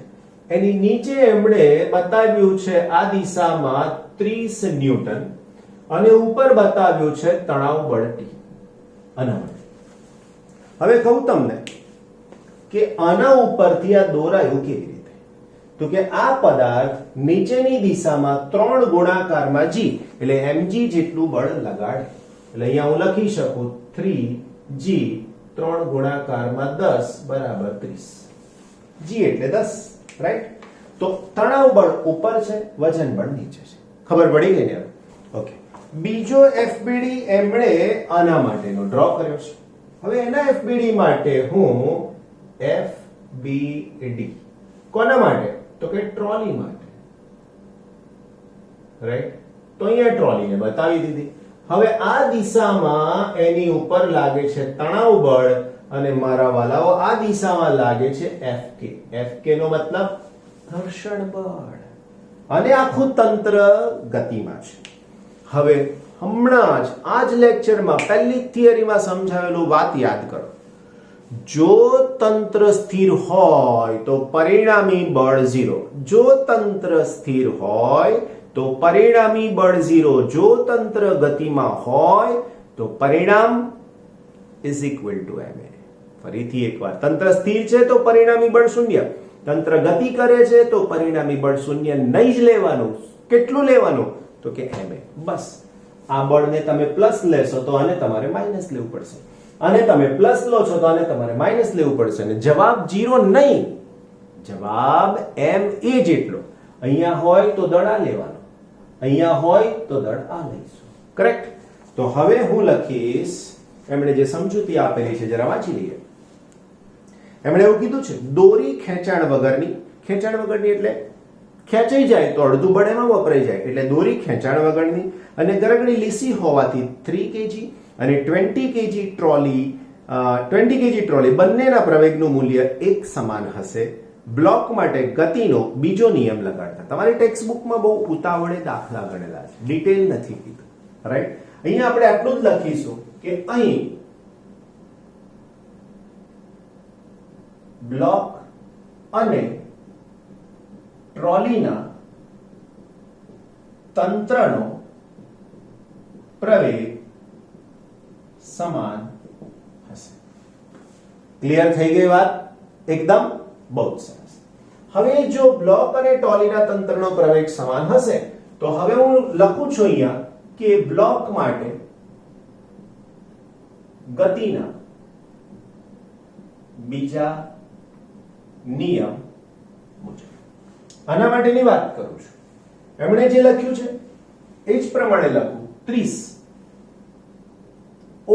એની નીચે એમણે બતાવ્યું છે આ દિશામાં 30 ન્યૂટન અને ઉપર બતાવ્યું છે તણાવ બળ T. આના માટે હવે કહું તમને કે આના ઉપરથી આ દોરાયું કેવી રીતે? તો કે આ પદાર્થ નીચેની દિશામાં 3 ગુણાકારમાં g એટલે mg જેટલું બળ લગાડે. એટલે અહીંયા હું લખી શકું 3g 3 ગુણાકારમાં 10 બરાબર 30. g એટલે 10. રાઈટ. તો તણાવ બળ ઉપર છે, વજન બળ નીચે છે. ખબર પડી ગઈ ને? ઓકે. બીજો FBD એમણે આના માટેનો ડ્રો કર્યો છે. હવે એના FBD માટે હું FBD કોના માટે? તો કે ટ્રોલી માટે. રાઈટ. તો અહીંયા ટ્રોલીને બતાવી દીધી. હવે આ દિશામાં એની ઉપર લાગે છે તણાવ બળ અને મારા વાલાઓ આ દિશામાં લાગે છે Fk. Fk નો મતલબ ઘર્ષણ બળ. અને આખું તંત્ર ગતિમાં છે. હવે હમણાં જ આ જ લેક્ચરમાં પહેલી થિયરીમાં સમજાવેલું વાત યાદ કરો. જો તંત્ર સ્થિર હોય તો પરિણામી બળ 0. જો તંત્ર સ્થિર હોય તો પરિણામી બળ 0. જો તંત્ર ગતિમાં હોય તો પરિણામ is equal to ma. ફરીથી એકવાર, તંત્ર સ્થિર છે તો પરિણામી બળ 0. તંત્ર ગતિ કરે છે તો પરિણામી બળ 0 નહીં જ લેવાનું. કેટલું લેવાનું? તો કે ma. બસ. આ બળને તમે પ્લસ લેશો તો આને તમારે માઇનસ લેવું પડશે. અને તમે પ્લસ લો છો તો આને તમારે માઇનસ લેવું પડશે અને જવાબ 0 નહીં, જવાબ m a જેટલો. અહીંયા હોય તો દળ આ લેવાનો, અહીંયા હોય તો દળ આ લઈશું. કરેક્ટ? તો હવે હું લખીશ, એમણે જે સમજૂતી આપેલી છે જરા વાંચી લઈએ. એમણે એવું કીધું છે દોરી ખેંચાણ વગરની, ખેંચાણ વગરની એટલે ખેંચાઈ જાય તો અડધું બળ એમાં વપરાઈ જાય, એટલે દોરી ખેંચાણ વગરની અને ગરગડી લીસી હોવાથી 3 kg અને 20 kg ટ્રોલી બંનેના પ્રવેગનું મૂલ્ય એક સમાન હશે. બ્લોક માટે ગતિનો બીજો નિયમ લગાડતા. તમારી ટેક્સ્ટ બુકમાં બહુ ઉતાવળે દાખલા ગણેલા છે, ડિટેલ નથી કીધું. રાઈટ? અહીંયા આપણે આટલું જ લખીશું કે અહીં બ્લોક અને ટ્રોલીના તંત્રનો પ્રવેગ સમાન હશે. ક્લિયર થઈ ગઈ વાત? એકદમ બહુ સરસ. હવે જો બ્લોક અને ટ્રોલીના તંત્રનો પ્રવેગ સમાન હશે તો હવે હું લખું છું અહીંયા કે બ્લોક માટે ગતિના બીજા નિયમ મુજબ. આના માટેની વાત કરું છું. એમણે જે લખ્યું છે એ જ પ્રમાણે લખું. 30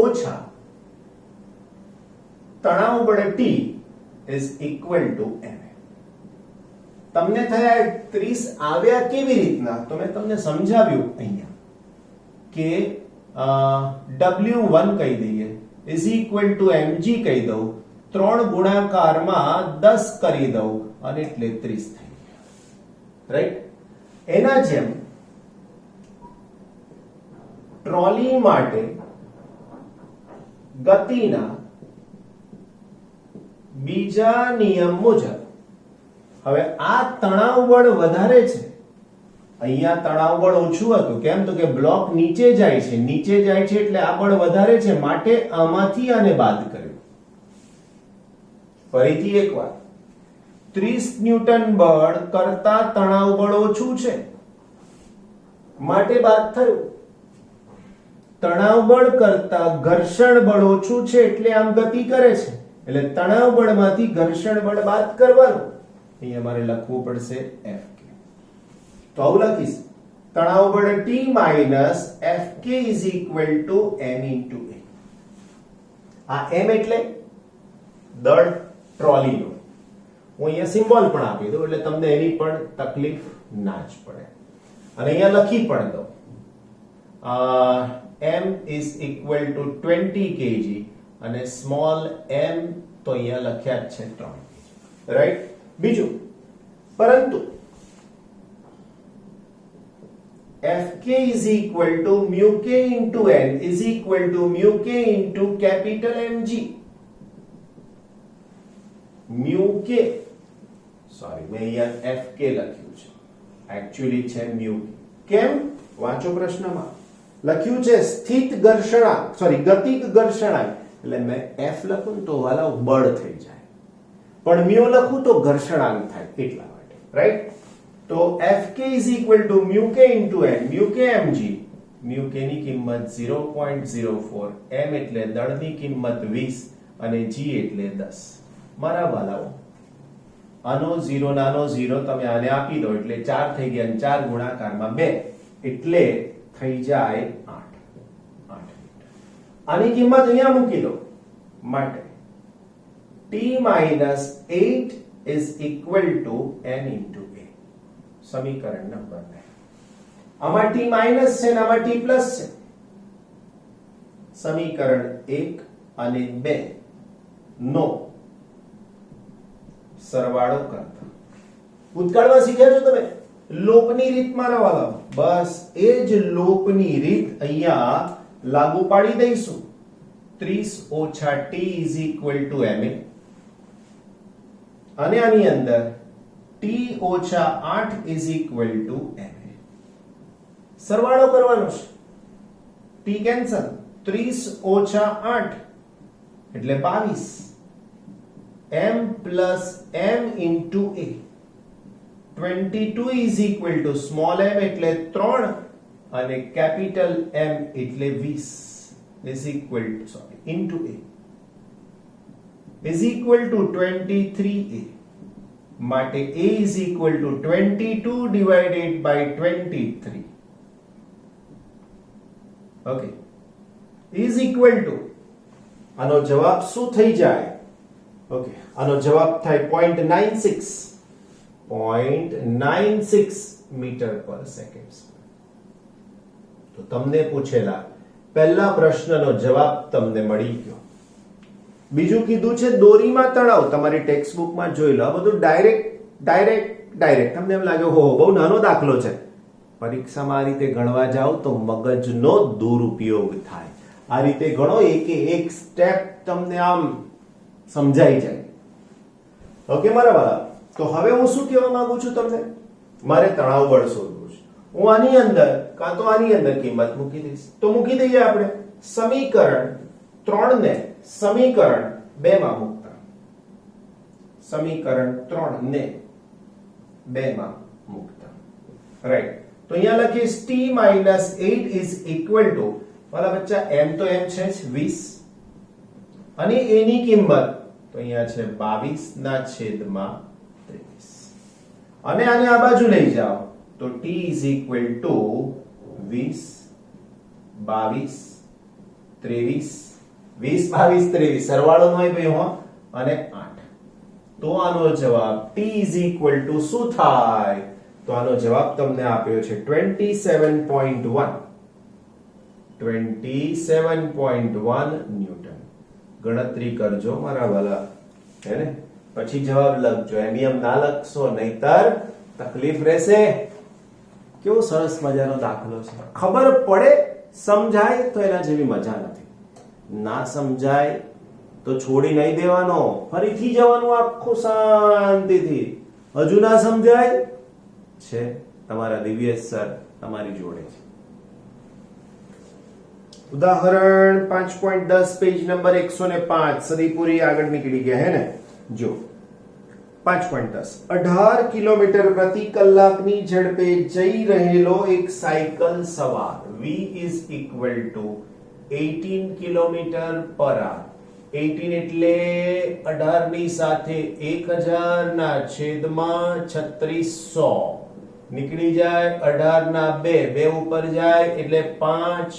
ઓછા તણાવ બળ T is equal to ma. તમને થયા 30 આવ્યા કેવી રીતના? તો મેં તમને સમજાવ્યું અહીંયા કે W1 કહી દઈએ is equal to mg કહી દઉં, 3 ગુણાકારમાં 10 કરી દઉં અને એટલે 30 થઈ ગયા. રાઈટ? એના જેમ ટ્રોલી માટે ગતિના બીજા નિયમ મુજબ, હવે આ તણાવ બળ વધારે છે, અહીંયા તણાવ બળ ઓછું હતું. કેમ? તો કે બ્લોક નીચે જાય છે, નીચે જાય છે એટલે આ બળ વધારે છે, માટે આમાંથી આને બાદ કર્યું. ફરીથી એકવાર, 30 ન્યૂટન બળ કરતા તણાવ બળ ઓછું છે માટે બાદ થયું. તણાવ બળ કરતા ઘર્ષણ બળ ઓછું છે એટલે આમ ગતિ કરે છે, એટલે તણાવ બળમાંથી ઘર્ષણ બળ બાદ કરવાનું. અહીંયા મારે લખવું પડશે Fk. તો આવું લખીશ, તણાવ બળ T minus Fk is equal to m into a. આ m એટલે દળ ટ્રોલીનો. હું અહીંયા સિમ્બોલ પણ આપી દઉં એટલે તમને એની પણ તકલીફ ના જ પડે. અને અહીંયા લખી પણ દઉં, m is equal to 20 kg અને સ્મોલ m તો અહીંયા લખ્યા જ છે 3 kg. રાઈટ? બીજું, પરંતુ Fk is equal to mu k into n is equal to mu k into capital Mg. mu k, sorry મેં અહીંયા Fk લખ્યું છે, એકચ્યુઅલી છે mu k. કેમ? વાંચો પ્રશ્નમાં લખ્યું છે સ્થિત ઘર્ષણાંક, સોરી ગતિક ઘર્ષણાંક, એટલે મેં F લખું તો વાલા બળ થઈ જાય, પણ mu લખું તો ઘર્ષણાંક થાય એટલા માટે. રાઈટ? તો Fk is equal to mu k into n, mu k mg, mu k ની કિંમત 0.04, m એટલે દળની કિંમત 20 અને g એટલે 10. મારા વાલાઓ, આનો 0 નાનો 0 તમે આને આપી દો એટલે 4 થઈ ગયા, અને 4 ગુણાકારમાં 2 એટલે થઈ જાય 8. આની કિંમત અહીંયા મૂકી દો, માટે T minus 8 is equal to n into a. સમીકરણ નંબર 2. આમાં T માઈનસ છે અને આમાં T પ્લસ છે. સમીકરણ 1 અને 2 નો સરવાળો કરતા. ભૂતકાળમાં શીખ્યા છો તમે લોપની રીત મારા વાલા, બસ એ જ લોપની રીત અહીંયા લાગુ પાડી દઈશું. 30 ઓછા T is equal to ma અને આની અંદર T ઓછા 8 is equal to ma. સરવાળો કરવાનો છે. T કેન્સલ, 30 ઓછા 8 એટલે 22, m plus m into a. 22 is equal to small m એટલે 3 અને capital M એટલે 20 is equal to, sorry, into a. Is equal to 23a. માટે a is equal to 22 divided by 23. Okay, is equal to, આનો જવાબ શું થઈ જાય? ઓકે, આનો જવાબ થાય 0.96 મીટર પર સેકન્ડ. તો તમને પૂછેલા પહેલા પ્રશ્નનો જવાબ તમને મળી ગયો. બીજું કીધું છે દોરીમાં તણાવ. તમારી ટેક્સ્ટ બુકમાં જોઈ લો. આ બધું ડાયરેક્ટ તમને એમ લાગે હો બહુ નાનો દાખલો છે. પરીક્ષામાં આ રીતે ગણવા જાઓ તો મગજનો દુરુપયોગ થાય. આ રીતે ગણો, એક સ્ટેપ તમને આમ સમજાઈ જાય. ઓકે મારા વાલા, તો હવે હું શું કહેવા માંગુ છું તમને? મારે તણાવ બળ શોધવું છે. હું આની અંદર કાં તો આની અંદર કિંમત મૂકી દઈશ. તો મૂકી દઈએ આપણે સમીકરણ 3 ને સમીકરણ 2 માં મૂકતા. સમીકરણ 3 ને 2 માં મૂકતા. રાઈટ. તો અહીંયા લખીએ t - 8 ઇઝ ઇક્વલ ટુ, મારા બચ્ચા m તો m છે 20 અને a ની કિંમત તો અહીંયા છે 22/23. અને આને આ બાજુ લઈ જાઓ તો t ઇઝ ઇક્વલ ટુ 20 22 23 20 22 23 સરવાળો ન હોય ભાઈ હો, અને 8. તો આનો જવાબ t ઇઝ ઇક્વલ ટુ શું થાય? તો આનો જવાબ તમને આપ્યો છે 27.1 ન્યૂટન. ગણતરી કરજો મારા વાલા, હે ને? પછી જવાબ લખજો. એમ ના લખશો નહીતર તકલીફ રહેશે. કેવો સરસ મજાનો દાખલો છે. ખબર પડે, સમજાય તો એના જેવી મજા નથી. ના સમજાય તો છોડી નહીં દેવાનો, ફરીથી જવાનું આખું શાંતિથી. હજુ ના સમજાય છે, તમારા દિવ્યેશ સર તમારી જોડે છે. ઉદાહરણ 5.10 પેજ નંબર 105. સદીપુરી આગળ નીકળી ગયા, હે ને? જો 5.10 18 કિલોમીટર પ્રતિ કલાકની ઝડપે જઈ રહેલો એક સાયકલ સવાર v is equal two 18 kilometre પર આર. 18 એટલે 18 ની સાથે 1000 ના છેદમાં 3600 નીકળી જાય. 18 ના 2 ઉપર જાય એટલે 5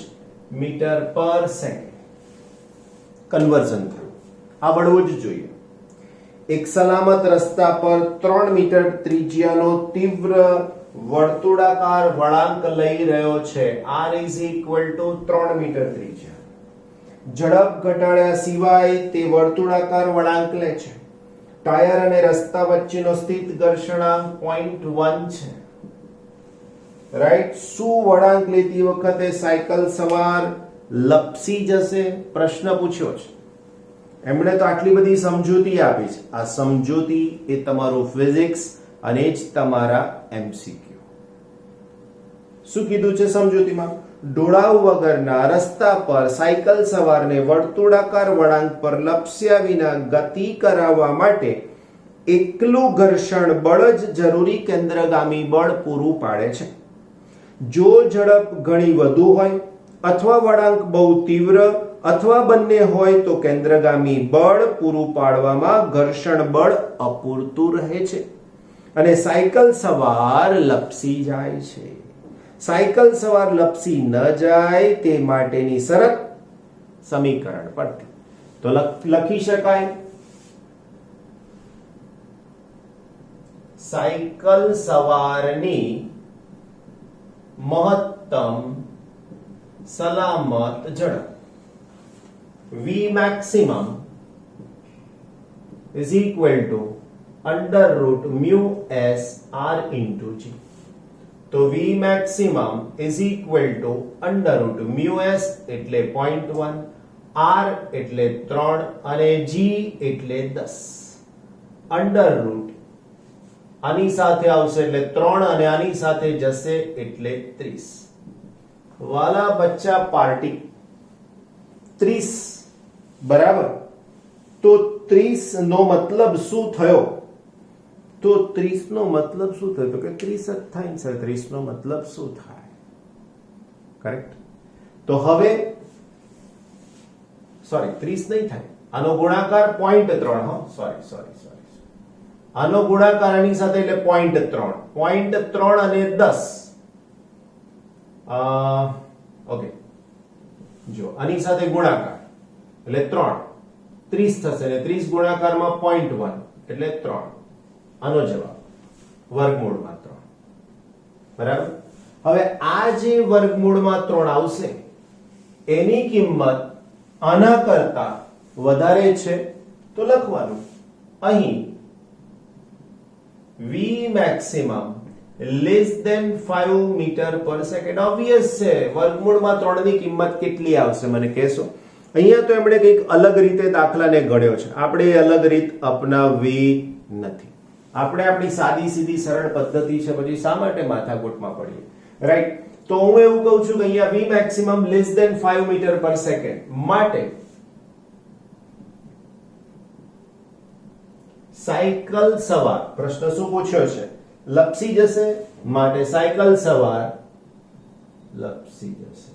મીટર પર સેકન્ડ કન્વર્ઝન થયું. આવડવું જ જોઈએ. એક સલામત રસ્તા પર 3 મીટર ત્રિજ્યાનો તીવ્ર વર્તુળાકાર વળાંક લઈ રહ્યો છે. r is equal to 3 metre ત્રિજ્યા. ઝડપ ઘટાડ્યા સિવાય તે વર્તુળાકાર વળાંક લે છે. ટાયર અને રસ્તા વચ્ચેનો સ્થિત ઘર્ષણાંક 0.1 છે. રાઈટ. શું વળાંક લેતી વખતે સાયકલ સવાર લપસી જશે? પ્રશ્ન પૂછ્યો છે. એમણે તો આટલી બધી સમજૂતી આપી છે. આ સમજૂતી એ તમારું ફિઝિક્સ અને જ તમારા એમસીક્યુ. શું કીધું છે સમજૂતીમાં? ઢોળાવ વગરના રસ્તા પર સાયકલ સવારને વર્તુળાકાર વળાંક પર લપસ્યા વિના ગતિ કરાવવા માટે એકલું ઘર્ષણ બળ જ જરૂરી કેન્દ્રગામી બળ પૂરું પાડે છે. જો ઝડપ ઘણી વધુ હોય અથવા વળાંક બહુ તીવ્ર અથવા બંને હોય તો કેન્દ્રગામી બળ પૂરું પાડવામાં ઘર્ષણ બળ અપૂરતું રહે છે અને સાયકલ સવાર લપસી જાય છે. સાયકલ સવાર લપસી ન જાય તે માટેની શરત સમીકરણ પરથી તો લખી શકાય. સાયકલ સવારની મહત્તમ સલામત ઝડપ v maximum is equal to under root mu s r into g. તો v maximum is equal to under root mu s એટલે 0.1, r એટલે 3 અને g એટલે 10. under root આની સાથે આવશે એટલે 3 અને આની સાથે જશે એટલે 30. વાલા બચ્ચા પાર્ટી 30 બરાબર. તો 30 નો મતલબ શું થયો? તો 30 નો મતલબ શું થયો? તો કે 30 જ થાય ને સર. 30 નો મતલબ શું થાય? કરેક્ટ. તો હવે સોરી 30 નહીં થાય, આનો ગુણાકાર 0.3 હો સોરી આનો ગુણાકાર આની સાથે એટલે 0.3 અને 10 ઓકે જો આની સાથે ગુણાકાર એટલે 3 30 થશે અને 30 ગુણાકારમાં 0.1 એટલે 3 આનો જવાબ વર્ગમૂળમાં 3 બરાબર હવે આ જે વર્ગમૂળમાં 3 આવશે એની કિંમત આના કરતા વધારે છે તો લખવાનું અહીં v maximum less than 5 metre પર સેકન્ડ ઓબ્વિયસ છે વર્ગમૂળમાં 3 ની કિંમત કેટલી આવશે મને કહેશો અહીંયા તો એમણે કંઈક અલગ રીતે દાખલાને ગણ્યો છે આપણે એ અલગ રીત અપનાવવી નથી આપણે આપણી સાદી સીધી સરળ પદ્ધતિ છે પછી શા માટે માથાકૂટમાં પડીએ રાઈટ તો હું એવું કહું છું કે અહીંયા v maximum less than 5 metre પર સેકન્ડ માટે સાયકલ સવાર પ્રશ્ન શું પૂછ્યો છે લપસી જશે માટે સાયકલ સવાર લપસી જશે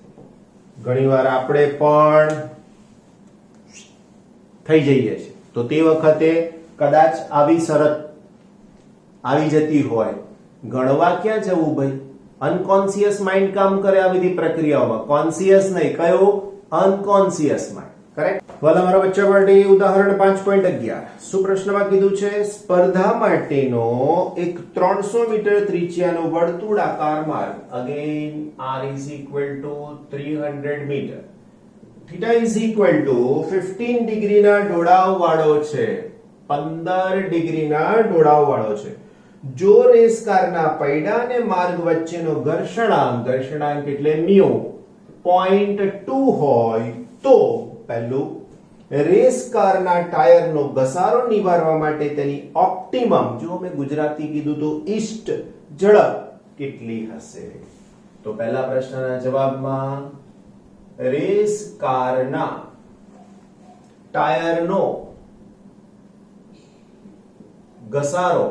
ઘણીવાર આપણે પણ થઈ જઈએ છીએ તો તે વખતે કદાચ આવી શરત આવી જતી હોય ગણવા ક્યાં જવું ભાઈ અનકોન્શિયસ માઇન્ડ કામ કરે આ બધી પ્રક્રિયાઓમાં કોન્શિયસ નહીં કયો અનકોન્શિયસ માઇન્ડ કરેક્ટ વાલા મારા બચ્ચા માટે ઉદાહરણ 5.11 શું પ્રશ્નમાં કીધું છે સ્પર્ધા માટેનો એક 300 મીટર ત્રિજ્યાનો વર્તુળાકાર માર્ગ again r is equal to 300 metre theta is equal to 15 ડિગ્રીના ઢોળાવ વાળો છે 15 ડિગ્રીના ઢોળાવ વાળો છે જો રેસ કારના પૈડા અને માર્ગ વચ્ચેનો ઘર્ષણાંક એટલે મ્યુ 0.2 હોય તો પહેલું રેસ કારના ટાયરનો ઘસારો નિવારવા માટે તેની ઓપ્ટિમમ જો મેં ગુજરાતી કીધું તો ઇષ્ટ ઝડપ કેટલી હશે તો પહેલા પ્રશ્નના જવાબમાં રેસ કારના ટાયરનો ઘસારો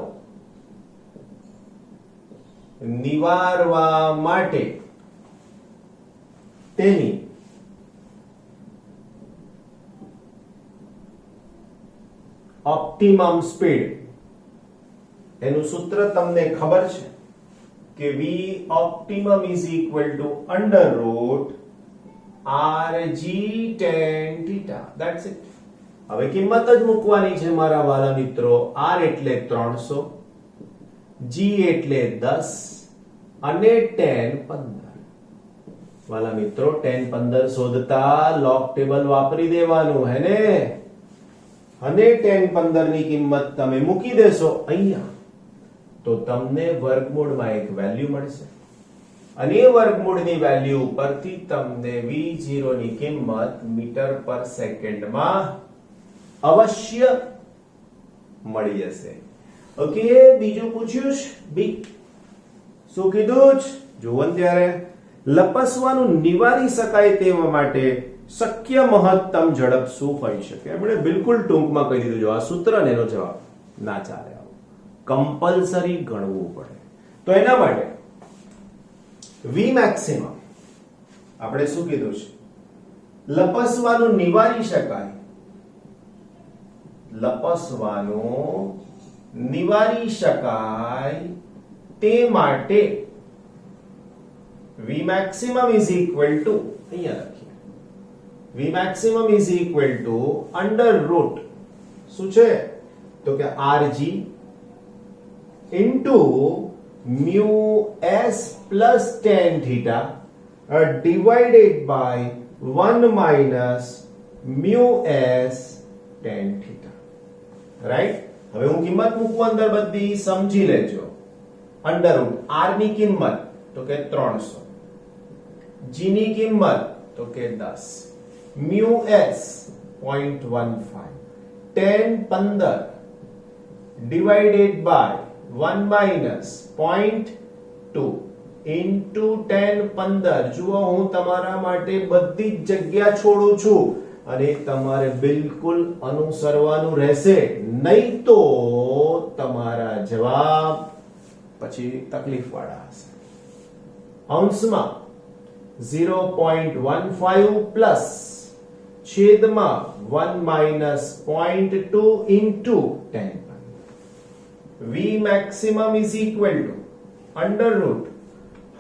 નિવારવા માટે તેની ઓપ્ટિમમ સ્પીડ એનું સૂત્ર તમને ખબર છે કે v optimum is equal to under root rg tan theta that's it હવે કિંમત જ મૂકવાની છે મારા વાલા મિત્રો r એટલે 300 g એટલે 10 અને tan 15 વાલા મિત્રો tan 15 શોધતા log ટેબલ વાપરી દેવાનું હે ને અને tan 15 ની કિંમત તમે મૂકી દેશો અહીંયા તો તમને વર્ગમૂળમાં એક વેલ્યુ મળશે અને એ વર્ગમૂળની વેલ્યુ પરથી તમને v0 ની કિંમત મીટર પર સેકન્ડમાં અવશ્ય મળી જશે ઓકે બીજું પૂછ્યું છે બી શું કીધું છે જોવો ત્યારે લપસવાનું નિવારી શકાય તેવા માટે શક્ય મહત્તમ ઝડપ શું હોઈ શકે એમણે બિલકુલ ટૂંકમાં કહી દીધું જો આ સૂત્ર ને એનો જવાબ ના ચાલે કમ્પલસરી ગણવું પડે તો એના માટે v maximum આપણે શું કીધું છે લપસવાનું નિવારી શકાય તે માટે v maximum is equal to અહીંયા લખીએ v maximum is equal to under root શું છે તો કે rg into mu s plus tan theta divided by 1 minus mu s tan theta right હવે હું કિંમત મૂકું અંદર બધી સમજી લેજો અંડર રૂટ r ની કિંમત તો કે 300 g ની કિંમત તો કે 10 mu s 0.15 tan 15 divided by 1 minus 0.2 into tan 15 જુઓ હું તમારા માટે બધી જ જગ્યા છોડું છું અને તમારે બિલકુલ અનુસરવાનું રહેશે નહીં તો તમારા જવાબ પછી તકલીફ વાળા હશે અંશમાં 0.15 પ્લસ 76 છેદમાં 1 minus 0.2 into 10. V maximum is equal to under route,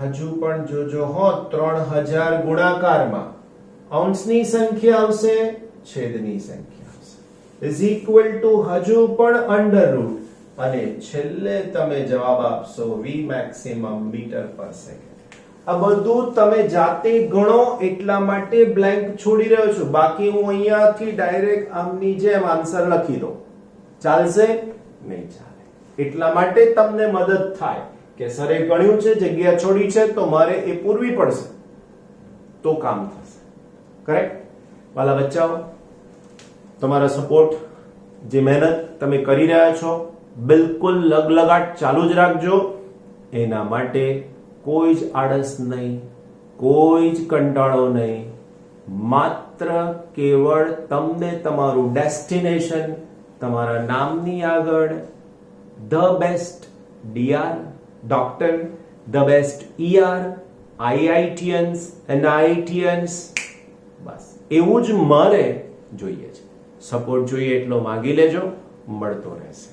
હજુ પણ જોજો હો 3000 ગુણાકારમાં અંશની સંખ્યા આવશે, છેદની સંખ્યા આવશે, is equal to હજુ પણ અંડર રૂટ, અને છેલ્લે તમે જવાબ આપશો V maximum મીટર પર સેકન્ડ. આ બધું તમે જાતે ગણો એટલા માટે બ્લેન્ક છોડી રહ્યો છું, બાકી હું અહીંયાથી ડાયરેક્ટ આમની જેમ આન્સર લખી દઉં, ચાલશે? નહીં ચાલે. એટલા માટે તમને મદદ થાય કે સરે ગણ્યું છે, જગ્યા છોડી છે, તો મારે એ પૂરવી પડશે, તો કામ થશે. કરેક્ટ? વાલા બચ્ચાઓ, તમારા સપોર્ટ, જે મહેનત તમે કરી રહ્યા છો, બિલકુલ લગલગાટ ચાલુ જ રાખજો. એના માટે કોઈ જ આળસ નહીં, કોઈ જ કંટાળો નહીં, માત્ર કેવળ તમને તમારું ડેસ્ટિનેશન, તમારા નામની આગળ the best DR doctor, the best ER, IITians and IITians, બસ એવું જ મારે જોઈએ છે. સપોર્ટ જોઈએ એટલો માંગી લેજો, મળતો રહેશે.